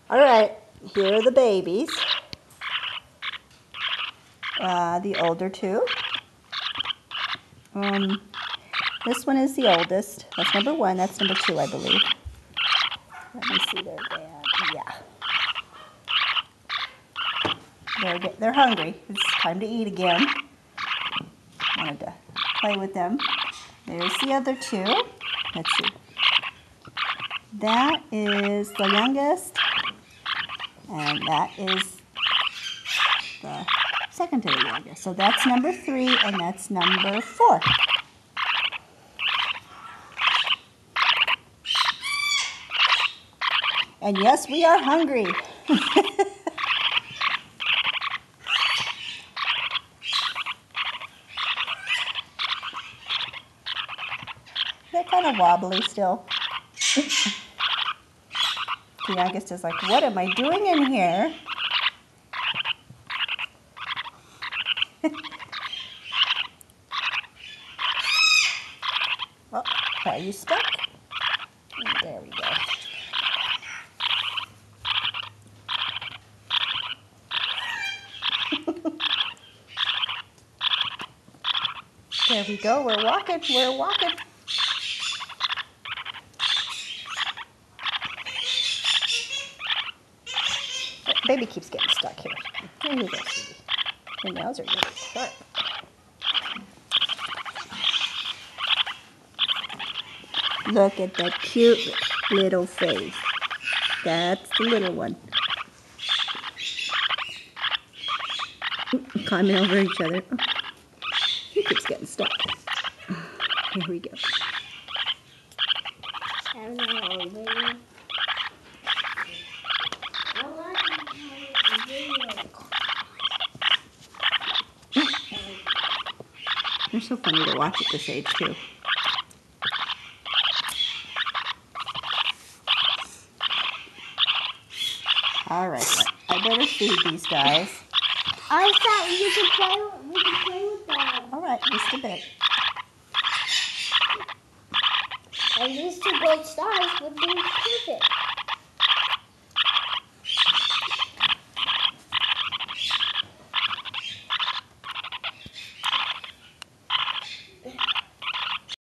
All right, here are the babies. The older two. This one is the oldest. That's number 1. That's number 2, I believe. Let me see their dad. Yeah. They're hungry. It's time to eat again. Wanted to play with them. There's the other 2. Let's see. That is the youngest, and that is the second to the youngest. So that's number 3, and that's number 4. And yes, we are hungry. They're kind of wobbly still. The youngest is like, what am I doing in here? Oh, are you stuck? There we go. There we go. We're walking. We're walking. Baby keeps getting stuck here. Here you go, sweetie. Your nails are really sharp. Look at that cute little face. That's the little one. Climbing over each other. Oh, he keeps getting stuck. Here we go. They're so funny to watch at this age, too. All right, I better feed these guys. I thought we could play with them. All right, just a bit. And these 2 gold stars would be perfect.